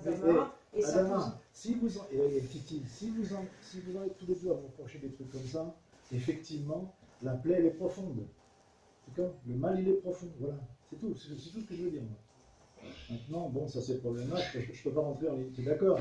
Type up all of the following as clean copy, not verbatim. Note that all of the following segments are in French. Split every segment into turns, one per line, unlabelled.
Adama. Et ça
Adama, si vous en, et Titi, si vous en êtes tous les deux à vous reprocher des trucs comme ça, effectivement, la plaie, elle est profonde. D'accord? Le mal, il est profond. Voilà. C'est tout. C'est tout ce que je veux dire. Moi. Maintenant, bon, ça c'est problématique. Je ne peux pas rentrer en ligne. Tu es d'accord?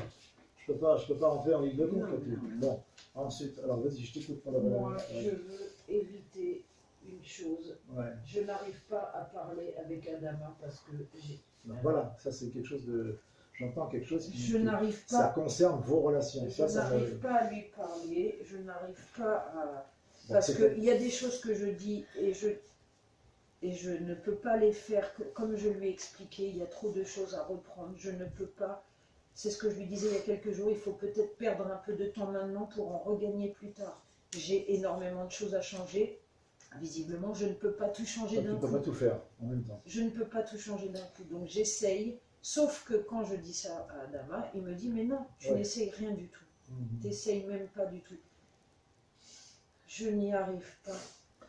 Je peux pas rentrer en ligne de compte là-dessus. Bon. Ensuite, alors vas-y, je t'écoute pour la
moi, je veux éviter une chose.
Ouais.
Je n'arrive pas à parler avec Adama parce que j'ai.
Ben, voilà, ça c'est quelque chose de. J'entends quelque chose qui.
Je n'arrive pas.
Ça concerne vos relations.
Je n'arrive pas à lui parler. Je n'arrive pas à.
Bon,
Parce qu'il y a des choses que je dis et je ne peux pas les faire comme je lui ai expliqué. Il y a trop de choses à reprendre. Je ne peux pas. C'est ce que je lui disais il y a quelques jours. Il faut peut-être perdre un peu de temps maintenant pour en regagner plus tard. J'ai énormément de choses à changer. Visiblement, je ne peux pas tout changer d'un coup.
Tu ne peux pas tout faire en même temps.
Je ne peux pas tout changer d'un coup. Donc j'essaye. Sauf que quand je dis ça à Adama, il me dit mais non, tu n'essayes rien du tout. Tu n'essayes même pas du tout. Je n'y arrive pas.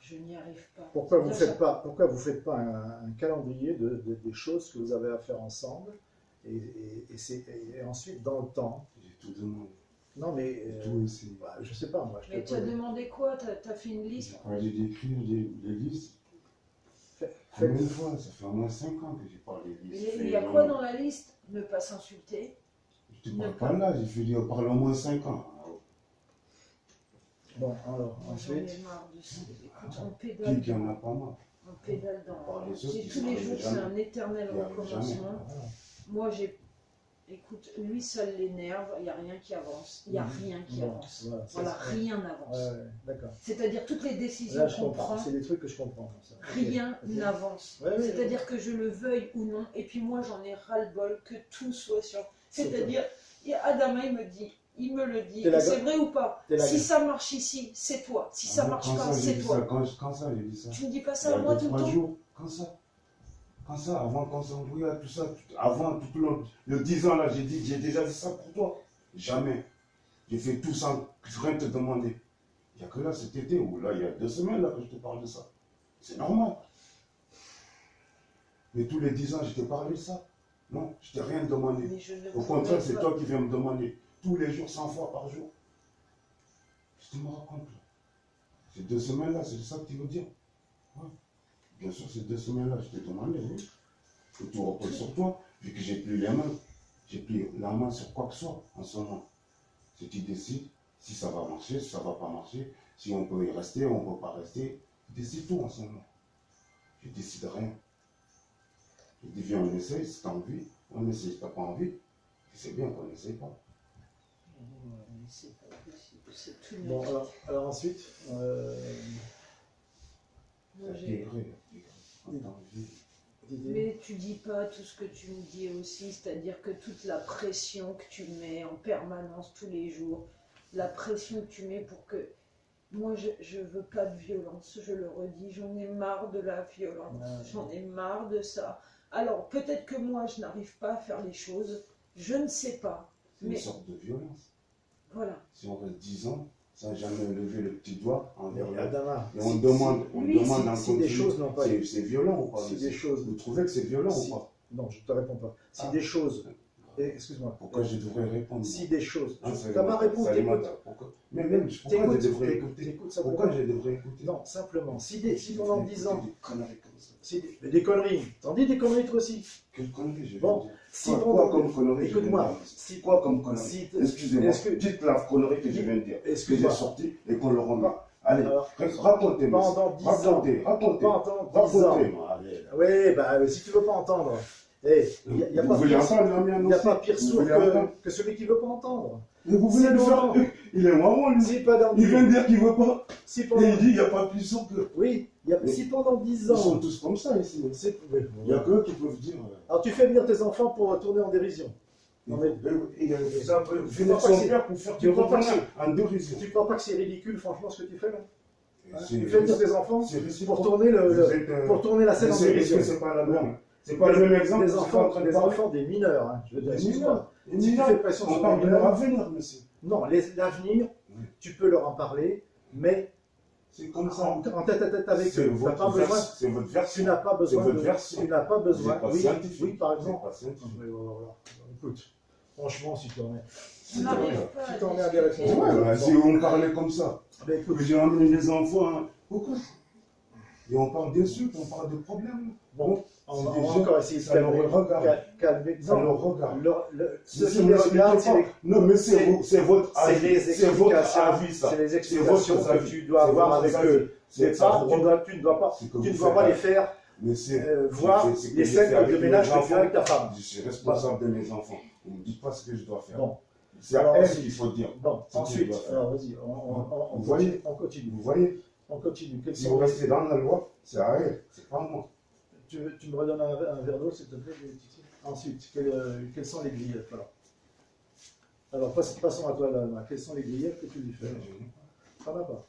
Je n'y arrive pas.
Pourquoi vous ne faites pas un calendrier des choses que vous avez à faire ensemble et ensuite dans le temps.
J'ai tout demandé.
Non mais bah, je sais pas moi.
Mais tu as demandé quoi? Tu as fait une liste?
J'ai parlé d'écrire les listes. Combien de fois? Ça fait au moins 5 ans que j'ai parlé des listes.
Il y a quoi dans la liste? Ne pas s'insulter.
Je te parle pas là, j'ai fait dire parler au moins 5 ans.
Bon, alors, ensuite.
J'en ai marre de ça. Écoute, on pédale.
Qui en a pas marre?
On pédale dans.
Les autres,
Tous les jours, c'est un éternel
Il y arrive
recommencement.
Voilà.
Moi, j'ai. Écoute, lui, ça l'énerve, il n'y a rien qui avance. Il n'y a rien qui avance. Voilà, rien n'avance.
Ouais, d'accord.
C'est-à-dire toutes les décisions
Là, je
qu'on
comprends.
prend,
C'est des trucs que je comprends. Ça.
rien
Ok.
n'avance.
Ouais,
C'est-à-dire que je le veuille ou non, et puis moi, j'en ai ras-le-bol que tout soit sur. C'est-à-dire, Adama, il me le dit, et c'est vrai ou pas? Si ça marche ici, c'est toi. Si ça marche pas, c'est toi.
Quand ça, j'ai dit ça.
Tu me dis pas ça à moi tout le temps?
Jours. Quand ça, avant qu'on s'embrouille, tout ça, avant tout le 10 ans là, j'ai déjà dit ça pour toi. Jamais. J'ai fait tout sans rien te demander. Il n'y a que là cet été, ou là, il y a 2 semaines là que je te parle de ça. C'est normal. Mais tous les 10 ans, je t'ai parlé de ça. Non, je t'ai rien demandé. Au contraire, c'est toi qui viens me demander. Tous les jours, 100 fois par jour. Je te me raconte là. Ces 2 semaines là, c'est ça que tu veux dire? Ouais. Bien sûr, ces 2 semaines-là, je t'ai demandé, oui. Que tout repose sur toi, vu que j'ai plus les mains. J'ai plus la main sur quoi que ce soit en ce moment. Si tu décides, si ça va marcher, si ça ne va pas marcher, si on peut y rester, on ne peut pas rester. Tu décides tout en ce moment. Je ne décide rien. Je dis, viens, on essaye, si tu as envie. On essaye, si tu n'as pas envie. C'est bien qu'on n'essaye pas.
C'est pas possible, c'est tout.
Bon, alors ensuite.
Moi, mais tu dis pas tout ce que tu me dis aussi, c'est-à-dire que toute la pression que tu mets en permanence tous les jours, la pression que tu mets pour que... Moi, je veux pas de violence, je le redis, j'en ai marre de la violence, j'en ai marre de ça. Alors, peut-être que moi, je n'arrive pas à faire les choses, je ne sais pas.
C'est une sorte de violence.
Voilà.
Si on reste 10 ans, sans jamais lever le petit doigt envers
Adama,
et on demande en
si des choses n'ont pas été.
C'est violent ou pas?
Si des choses.
Vous trouvez que c'est violent ou pas?
Non, je ne te réponds pas. Si des choses. Excuse-moi.
Pourquoi je devrais répondre?
Si des choses. Tu
ça
n'as pas répondu, t'écoutes.
Mais même, pourquoi je devrais écouter? Pourquoi je devrais écouter?
Non, simplement. Si pendant 10 ans.
Des conneries comme ça.
Des conneries. T'en dis des conneries toi aussi.
Quelle connerie je vais
Bon,
dire?
si
Quoi comme connerie?
Écoute-moi.
Quoi comme connerie? Excusez-moi. Dites la connerie que je viens de dire. Que j'ai sorti et qu'on le remet. Allez, racontez-moi.
Pendant 10 ans.
Racontez-moi.
Oui, bah si tu ne veux pas entendre. Il n'y a pas pire sourd que celui qui ne veut pas entendre.
Mais vous voulez le faire? Il est marrant, lui. Il vient de dire qu'il ne veut pas. Et il dit qu'il n'y a pas plus sourd que.
Oui, si pendant 10 ans.
Ils sont tous comme ça ici. Il n'y a qu'eux qui peuvent dire.
Alors tu fais venir tes enfants pour retourner en dérision.
Non mais ça peut venir son père pour faire en dérision.
Tu ne crois pas que c'est ridicule, franchement, ce que tu fais là? Tu
fais
venir tes enfants pour tourner la scène en dérision.
C'est pas la même. C'est pas le même exemple.
Les enfants des mineurs, hein. Je veux dire, excuse-moi.
Si tu fais pression sur les mineurs, avenir, monsieur.
Non, l'avenir, tu peux leur en parler, mais
c'est comme ça.
En tête à tête avec eux.
C'est votre version.
Tu n'as pas besoin.
C'est votre version.
Tu n'as pas besoin.
Oui,
par exemple.
Écoute,
Écoute, franchement, si tu en es.
On n'arrive pas
Tu
à
t'en es à des
discuter.
réponses.
Ouais, bah, si on parlait comme ça,
Ben, écoute,
j'ai emmené les enfants, hein. Pourquoi? Et on parle d'insultes, on parle de problèmes.
bon, on
c'est
va
des gens,
encore essayer de
ça leur
calmer.
regarde.
Calmer.
Ça
Non,
leur regarde.
ceux
Mais
qui les regardent,
non, mais
c'est-
c'est votre
c'est
avis.
les
C'est votre
explications,
avis, ça.
c'est les
C'est
explications
votre
que
avis.
tu dois
C'est
avoir
votre
avec
avis.
eux.
C'est
C'est
ça,
pas,
vous-
tu ne dois pas,
c'est que
tu
vous
ne dois
faites
pas
à-
les faire
Mais c'est
voir
c'est que
les
je
scènes
fais avec
de
mes
ménage que tu
enfants.
fais avec ta femme.
Je suis responsable de mes enfants. On ne me dit pas ce que je dois faire.
Bon,
C'est à
alors,
elle
ensuite-
qu'il faut dire.
bon,
C'est
ensuite,
tout,
alors vas-y,
Vous voyez?
on continue.
Vous voyez,
On continue. Quels
si
sont
vous
les-
restez dans la loi, c'est à elle, c'est pas à moi.
tu me redonnes un verre d'eau, s'il te plaît, Titi. Ensuite, quels sont les griefs alors, passons à toi, là. Quels sont les griefs que tu lui fais? T'en as pas.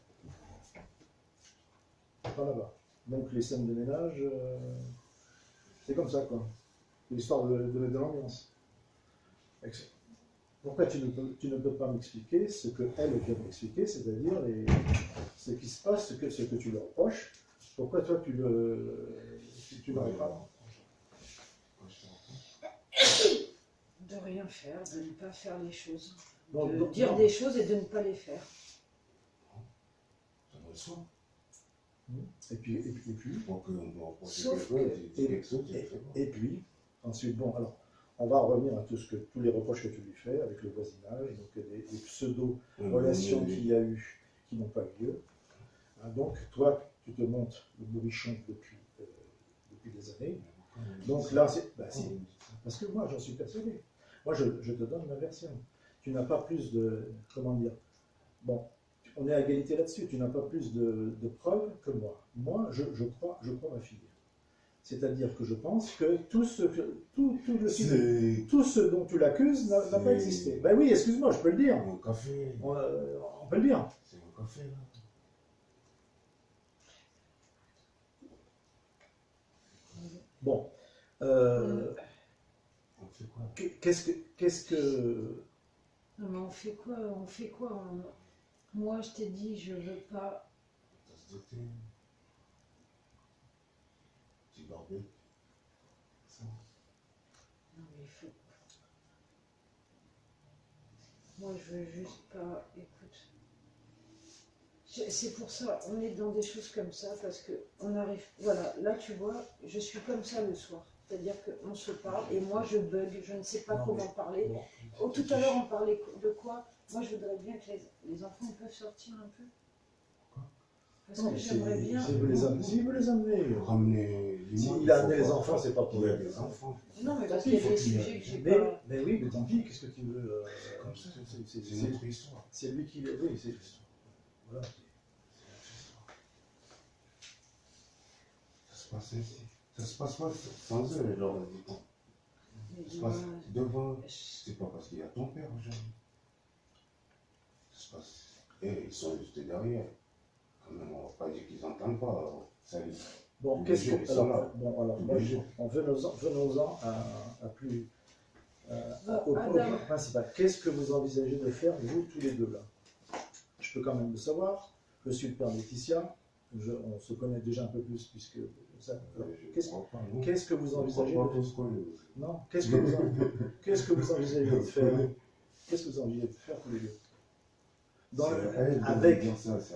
T'en as pas. Donc, les scènes de ménage, c'est comme ça, quoi. L'histoire de l'ambiance. Excellent. Pourquoi tu ne peux pas m'expliquer ce qu'elle vient m'expliquer, c'est-à-dire ce qui se passe, ce que tu lui reproches? Pourquoi toi, tu n'aurais pas?
De rien faire, de ne pas faire les choses.
Donc,
De dire des choses et de ne pas les faire.
Ça me le soit.
Et puis,
Pour qu'on me reproche
Sauf
quelque chose,
que-
je dis quelque chose, je fais pas.
et puis, ensuite, bon, alors, on va revenir à tous les reproches que tu lui fais avec le voisinage, donc des pseudo-relations qu'il y a eu qui n'ont pas eu lieu. Hein, donc, toi, tu te montes le bourrichon depuis des années. Donc là, c'est. Bah, si, parce que moi, j'en suis persuadé. Moi, je te donne ma version. Tu n'as pas plus de. Comment dire? Bon, on est à égalité là-dessus. Tu n'as pas plus de preuves que moi. Moi, je crois ma fille. C'est-à-dire que je pense que tout ce dont tu l'accuses n'a pas existé. Ben oui, excuse-moi, je peux le dire.
Un café.
On peut le dire.
C'est un café, là.
Bon.
On fait quoi?
Qu'est-ce que.
Non, mais on fait quoi? Moi, je t'ai dit, je veux pas.
Tasse de thé. Petit barbecue. Ça.
Non, mais il faut. Moi, je veux juste pas. Écoute. C'est pour ça, on est dans des choses comme ça parce que on arrive. Voilà, là, tu vois, je suis comme ça le soir. C'est-à-dire qu'on se parle et moi, je bug, je ne sais pas comment parler.
Bon.
Oh, tout à l'heure, on parlait de quoi? Moi, je voudrais bien que les enfants peuvent sortir un peu. Parce
Non,
que
mais
j'aimerais bien.
s'il veut les amener.
Ramener les
S'il a amené les enfants, c'est pas pour
Il y a
eux.
des enfants.
Non, mais parce
Tant
qu'il y
pis,
a des
faut qu'il y ait-
sujets que j'ai
Mais,
pas.
mais oui, mais tant pis, qu'est-ce que tu veux
C'est comme ça.
c'est-
C'est notre histoire.
C'est lui qui. Oui, c'est. Voilà.
Ça se passe ainsi. Ça se passe pas sans eux, alors.
Mais
Ça se passe
moi,
devant. C'est pas parce qu'il y a ton père aujourd'hui. Ça se passe. Et ils sont juste derrière. Quand même, on va pas dire qu'ils n'entendent pas. Salut.
Bon,
Les
qu'est-ce
jours,
que.
ils sont là.
Alors,
Tous
moi,
les jours.
venons-en à plus. Au
Adam.
point principal. Qu'est-ce que vous envisagez de faire, vous, tous les deux, là? Je peux quand même le savoir. Je suis le père de Laetitia. On se connaît déjà un peu plus, puisque. Ça, alors, qu'est-ce que vous envisagez de faire? Non, qu'est-ce que vous envisagez de faire? Qu'est-ce que vous envisagez de faire tous les deux? Avec.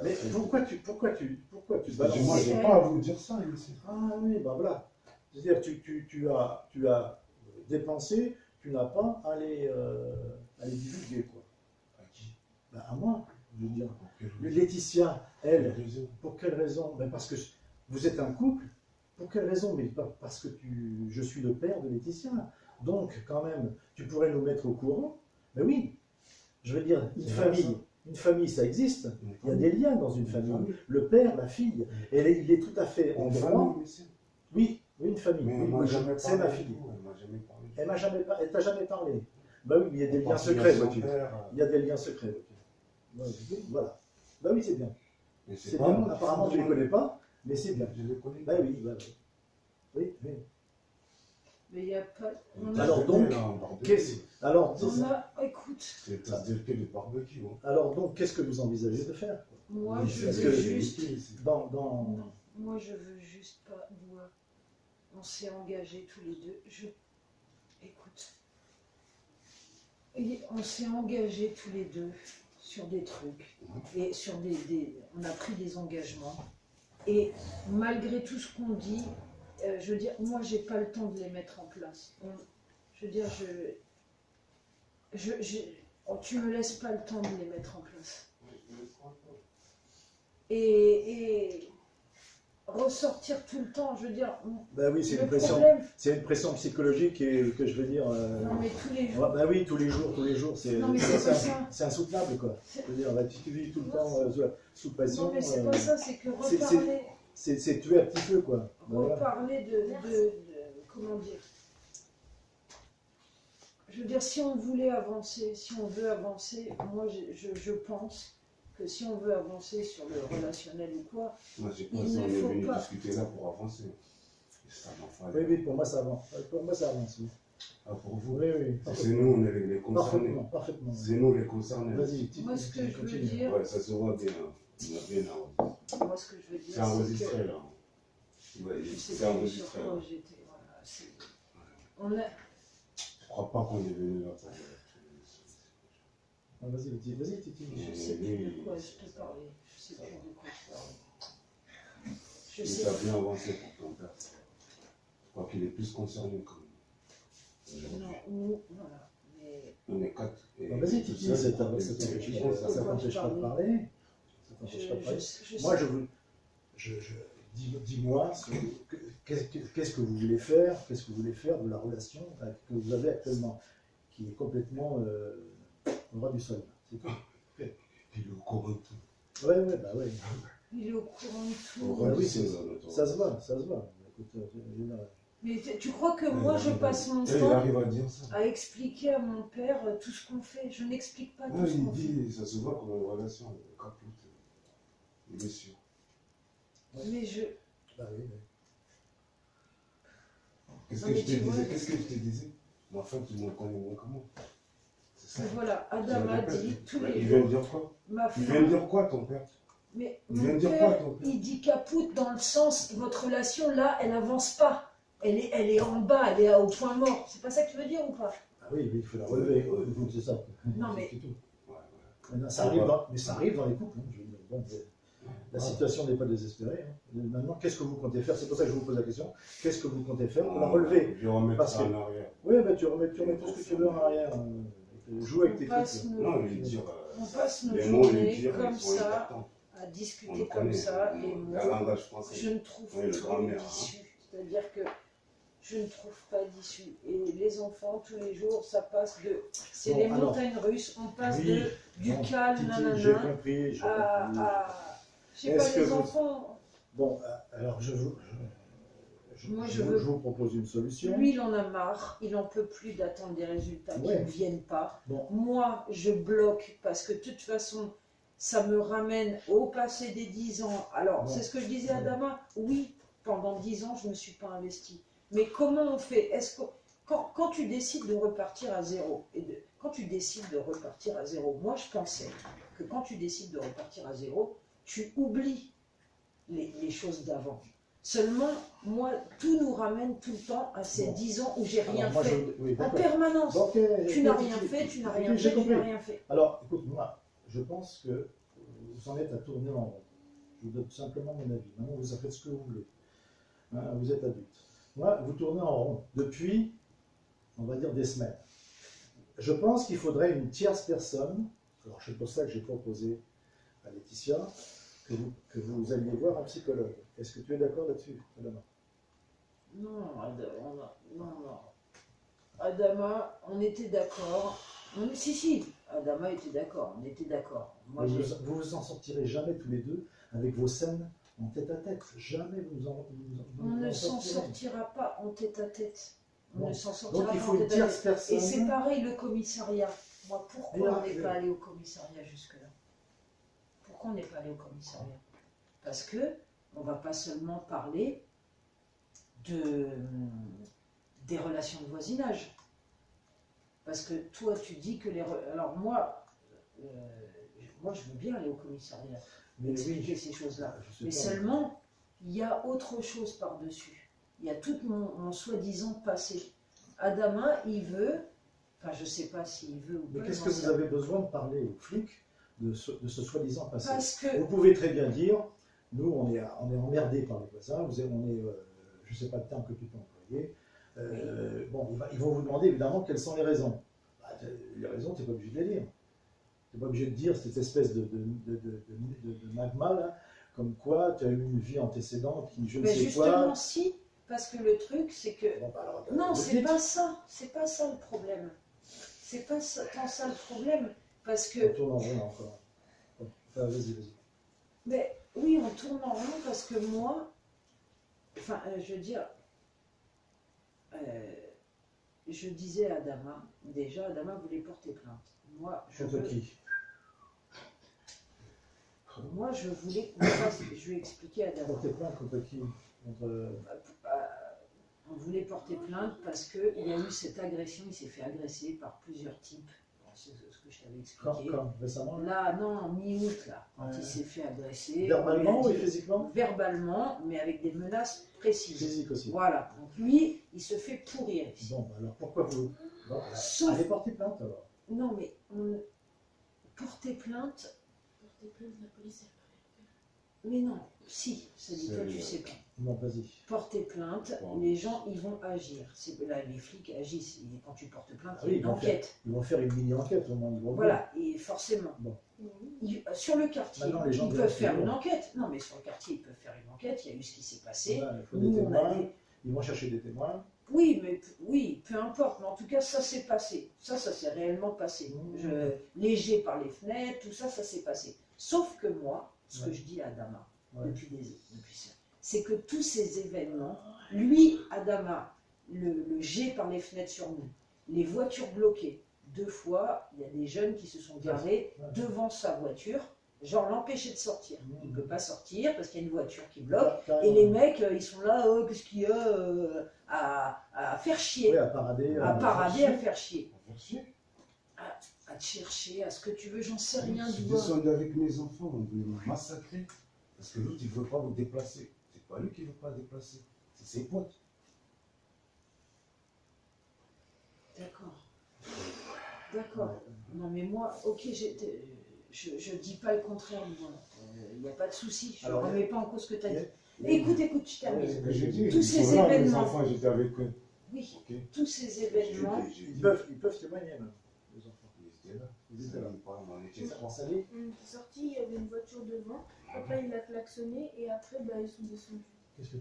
Mais pourquoi tu balances?
Moi, je n'ai pas à vous dire ça ici.
Ah oui, ben voilà. C'est-à-dire tu as dépensé, tu n'as pas à les divulguer, quoi.
À qui?
Ben, à moi, je veux dire.
Pour quelle raison?
Laetitia, elle,
Quelle raison?
pour quelle raison? Ben parce que vous êtes un couple. Pour quelle raison? Mais parce que je suis le père de Laetitia. Donc, quand même, tu pourrais nous mettre au courant. Ben oui. Je veux dire, une famille, ça existe. Il y a des liens dans une famille. Le père, la fille. Et il est tout à fait en droit. Oui, une famille.
Mais
Oui, moi, c'est ma fille.
Elle m'a jamais parlé.
Elle t'a jamais parlé. Bah oui, mais il y a des liens secrets, vois-tu. Il y a des liens secrets. Voilà. Bah oui, c'est bien. C'est bien. Apparemment, tu ne les connais pas, mais c'est bien.
Je les connais.
Bah oui, bah oui. Oui, oui.
Mais il n'y a pas.
Alors donc,
Écoute.
C'est que du barbecue.
Alors donc, qu'est-ce que vous envisagez de faire?
Moi,
Oui,
je
parce
veux
que-
juste.
Non.
Moi, je veux juste pas voir. On s'est engagés tous les deux. Écoute. Et on s'est engagés tous les deux sur des trucs. Et sur on a pris des engagements. Et malgré tout ce qu'on dit, je veux dire, moi, j'ai pas le temps de les mettre en place. Je veux dire, tu me laisses pas le temps de les mettre en place. Et ressortir tout le temps, je veux dire.
Ben oui, c'est une pression psychologique que je veux dire.
Non, mais tous les jours.
Ben oui, tous les jours, c'est insoutenable, quoi. Je veux dire, tu vis tout le temps sous pression.
Non, mais c'est pas ça, c'est que reparler.
C'est tuer un petit peu, quoi.
Reparler de comment dire. Je veux dire, si on voulait avancer, si on veut avancer, moi je pense que si on veut avancer sur le relationnel ou quoi,
moi, j'ai pas si on est venu discuter là pour avancer. Et ça
oui, pour moi ça avance. Pour moi ça avance, oui.
Ah, pour vous?
Oui.
C'est nous, on est les concernés.
Parfaitement.
C'est nous les concernés.
Vas-y, moi ce que je veux dire...
Ouais, ça se voit bien. On a bien enregistré.
Moi ce que je veux dire,
c'est enregistré là. Ouais, c'est enregistré. Je crois pas qu'on est venu là pour...
Vas-y, Titi.
Je sais plus de quoi je te parlais. Je sais plus de quoi je parlais.
Je sais. Tu as bien avancé pour ton père. Je crois qu'il est plus concerné que nous.
Non, nous, voilà. Mais...
On est 4.
Vas-y, Titi, ça t'empêche pas de parler. Moi, dis-moi, qu'est-ce que vous voulez faire? Qu'est-ce que vous voulez faire de la relation que vous avez actuellement, qui est complètement au ras du sol. C'est tout.
Il est au courant de tout.
Ouais.
Il est au courant de tout.
Oui, ça se voit. Écoute,
mais tu crois que moi je passe mon temps à expliquer à mon père tout ce qu'on fait? Je n'explique pas tout ce qu'on fait.
Il dit, ça se voit comme une relation capote. Il est sûr.
Mais je...
Bah oui.
Qu'est-ce que je te disais? Ma femme, tu me connais moins que moi.
C'est ça. Et voilà, Adam a dit tous les jours...
Il vient de dire quoi? Il vient de dire quoi, ton père?
Mais mon père, il dit capote dans le sens, votre relation là, elle n'avance pas. Elle est en bas, elle est au point mort. C'est pas ça que tu veux dire ou pas?
Ah oui, il faut la relever. C'est ça.
Non, mais...
Ça arrive dans les couples. La situation n'est pas désespérée. Maintenant, qu'est-ce que vous comptez faire? C'est pour ça que je vous pose la question. Qu'est-ce que vous comptez faire pour la relever?
Je vais remettre ça en arrière.
Oui, tu remets tout ce que tu veux en arrière. Joue avec tes trucs.
On passe nos journées comme ça, à discuter comme ça, et moi, je ne trouve pas d'issue. C'est-à-dire que je ne trouve pas d'issue. Et les enfants, tous les jours, ça passe de... C'est les montagnes russes, on passe du calme,
j'ai compris.
Je sais pas, les enfants...
Bon, alors je vous propose une solution.
Lui, il en a marre, il n'en peut plus d'attendre des résultats qui ne viennent pas. Bon. Moi, je bloque parce que de toute façon, ça me ramène au passé des 10 ans. Alors, c'est ce que je disais à Dama. Oui, pendant 10 ans, je ne me suis pas investie. Mais comment on fait? Est-ce que quand tu décides de repartir à zéro, moi je pensais que quand tu décides de repartir à zéro, tu oublies les choses d'avant. Seulement, moi, tout nous ramène tout le temps à ces 10 ans où j'ai rien fait. En permanence. Tu n'as rien fait.
Alors, écoute, moi, je pense que vous en êtes à tourner en rond. Je vous donne simplement mon avis. Maintenant, vous faites ce que vous voulez. Vous êtes adulte. Moi, vous tournez en rond depuis, on va dire, des semaines. Je pense qu'il faudrait une tierce personne. Alors, c'est pour ça que j'ai proposé à Laetitia que vous alliez voir un psychologue. Est-ce que tu es d'accord là-dessus, Adama?
Non. Adama, on était d'accord. Si, Adama était d'accord, on était d'accord.
Vous vous en sortirez jamais tous les deux avec vos scènes en tête-à-tête. Jamais
on ne s'en sortira pas en tête-à-tête.
Donc il faut une tierce personne.
Et c'est pareil le commissariat. Moi, pourquoi on n'est pas allé au commissariat jusque-là? Pourquoi on n'est pas allé au commissariat? Parce que on ne va pas seulement parler des relations de voisinage. Parce que toi, tu dis que alors moi, je veux bien aller au commissariat, expliquer ces choses-là. Mais seulement, il y a autre chose par-dessus. Il y a tout mon soi-disant passé. Adama, il veut Enfin, je sais pas s'il veut ou pas.
Mais qu'est-ce que vous avez besoin de parler aux flics de ce soi-disant passé?
Parce que...
Vous pouvez très bien dire, nous, on est emmerdés par les voisins, on est, je ne sais pas le terme que tu peux employer. Bon, ils vont vous demander évidemment quelles sont les raisons. Bah, les raisons, tu n'es pas obligé de les dire. Tu n'es pas obligé de dire cette espèce de magma, là, comme quoi tu as eu une vie antécédente qui je ne sais quoi.
Justement, si, parce que le truc, c'est que...
Bon, bah, alors,
non, c'est pas ça. C'est pas ça le problème. C'est pas tant ça le problème. Parce que...
On tourne en rond encore. Bon, enfin, vas-y.
Mais oui, on tourne en rond parce que moi... Enfin, je veux dire... je disais à Adama, déjà, Adama voulait porter plainte. Moi, je
Contre
veux...
qui?
Moi, je voulais qu'on fasse... Je lui ai expliqué à Adama.
Porter plainte contre qui? Contre...
On voulait porter plainte parce qu'il y a eu cette agression, il s'est fait agresser par plusieurs types. C'est ce que je t'avais expliqué.
Quand récemment?
Là, non, mi-août, là, quand il s'est fait agresser.
Verbalement ou physiquement?
Verbalement, mais avec des menaces précises.
Physique aussi.
Voilà. Donc lui, il se fait pourrir ici.
Bon, alors pourquoi vous... Bon,
Sauf...
allez porter plainte alors.
Non, mais porter plainte...
Porter plainte, la police, elle va.
Mais non, si, ça dit toi, tu sais pas.
Non, vas-y.
Porter plainte, les gens, ils vont agir. Là, les flics agissent. Et quand tu portes plainte, il y a une enquête.
Ils vont faire une mini-enquête au moins.
Voilà, et forcément.
Bon.
Sur le quartier,
Maintenant, les gens
ils peuvent faire une enquête. Non, mais sur le quartier, ils peuvent faire une enquête. Il y a eu ce qui s'est passé.
Voilà, il faut des témoins. Ils vont chercher des témoins.
Oui, mais oui, peu importe. Mais en tout cas, ça s'est passé. Ça s'est réellement passé. Léger par les fenêtres, tout ça, ça s'est passé. Sauf que moi, ce que je dis à Adama, depuis ça, c'est que tous ces événements, lui, Adama, le jet par les fenêtres sur nous, les voitures bloquées, 2 fois, il y a des jeunes qui se sont garés devant sa voiture, genre l'empêcher de sortir. Il ne peut pas sortir parce qu'il y a une voiture qui bloque, et les mecs, ils sont là, qu'est-ce qu'il y a à faire chier,
oui, à parader,
à faire chier. À te chercher, à ce que tu veux, j'en sais rien.
Je suis descendu avec mes enfants, on voulait me massacrer. Parce que l'autre, il ne veut pas vous déplacer. C'est pas lui qui ne veut pas déplacer, c'est ses potes.
D'accord. Non, mais moi, ok, je dis pas le contraire, moi. Il n'y a pas de souci. Je ne remets pas en cause ce que tu as dit. Écoute, je termine. Tous ces événements.
Les enfants, j'étais avec eux.
Oui, tous ces événements.
Ils peuvent témoigner, même, les enfants.
Ils étaient là. On était trois.
On est sorti, il y avait une voiture devant. Papa, il a klaxonné et après, ils sont descendus.
Qu'est-ce que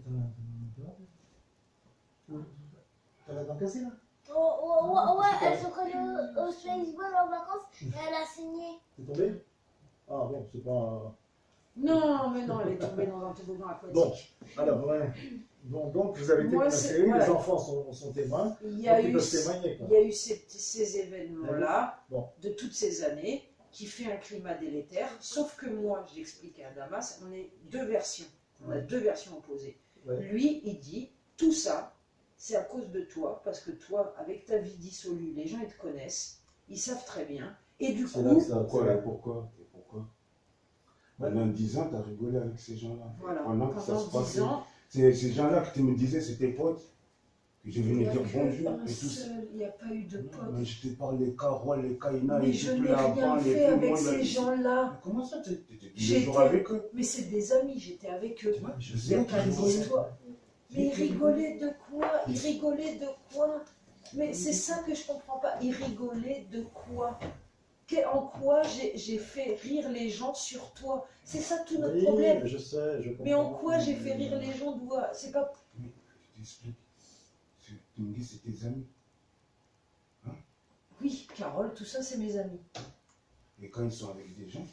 t'as la dent cassée, là?
Ouais, elle se connaît au baseball en vacances et elle a saigné.
T'es tombée? Ah bon, c'est pas...
Non, mais non, elle est tombée dans un toboggan aquatique.
Bon, alors, ouais. Bon, donc vous avez été menacés, les enfants sont témoins,
il y a eu ces événements-là, de toutes ces années, qui fait un climat délétère, sauf que moi, j'explique à Damas, on est 2 versions, on a 2 versions opposées. Lui, il dit, tout ça, c'est à cause de toi, parce que toi, avec ta vie dissolue, les gens, ils te connaissent, ils savent très bien, et du coup...
Pourquoi pendant 10 ans, tu as rigolé avec ces gens-là.
Voilà,
pendant
que ça se passait, 10 ans...
Ces gens-là que tu me disais, c'est tes potes, que je venais dire bonjour et tout ça.
Il n'y a pas eu de potes.
Mais je te parle des Karoua, les Kaina,
mais je n'ai rien fait avec ces gens-là.
Comment ça, tu étais toujours avec eux?
Mais c'est des amis, j'étais avec eux.
Je
Il n'y a pas d'histoire. Mais ils rigolaient de quoi? Ils rigolaient de quoi? Mais c'est ça que je comprends pas. Ils rigolaient de quoi? En quoi j'ai fait rire les gens sur toi? C'est ça tout notre problème.
Je sais, je comprends.
Mais en quoi j'ai fait rire les gens d'où? C'est pas...
Mais je t'explique. Tu me dis c'est tes amis. Hein? Oui,
Carole, tout ça c'est mes amis.
Et quand ils sont avec des gens,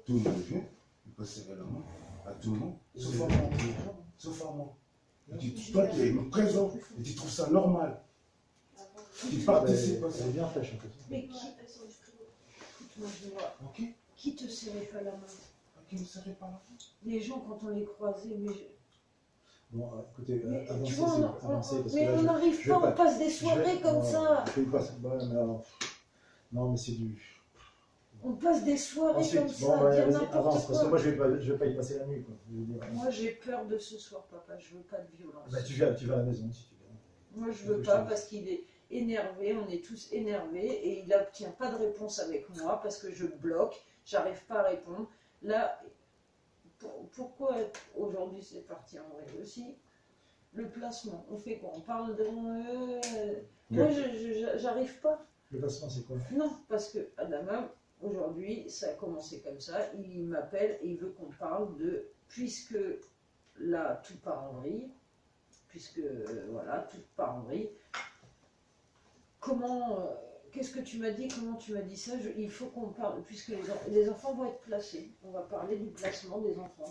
tout le monde vient, ils peuvent serrer la main à tout le monde, sauf à moi. Sauf à moi. Toi tu es présent et tu trouves ça normal. Tu participes à ça.
C'est bien fait, je
mais moi je vois. Qui te serrait pas la main?
Qui ne serrait pas la main?
Les gens quand on les croisait, mais...
Bon, écoutez,
avancez. Mais on n'arrive pas, on passe des soirées comme ça.
Non, mais c'est du...
On passe des soirées comme ça, dire n'importe quoi.
Parce que moi, je vais pas y passer la nuit, quoi.
Moi, j'ai peur de ce soir, papa. Je veux pas de violence.
Tu vas à la maison, si tu veux.
Moi, je veux pas, parce qu'il est... énervé, on est tous énervés et il n'obtient pas de réponse avec moi parce que je bloque, j'arrive pas à répondre. Là, pourquoi aujourd'hui c'est parti en vrai aussi? Le placement, on fait quoi? On parle de... Moi, j'arrive pas.
Le placement, c'est quoi?
Non, parce que Adama, aujourd'hui, ça a commencé comme ça. Il m'appelle et il veut qu'on parle de... Puisque là, tout part en vrille, puisque voilà, tout part en vrille. Comment... Qu'est-ce que tu m'as dit? Comment tu m'as dit ça? Il faut qu'on parle, puisque les enfants vont être placés. On va parler du placement des enfants.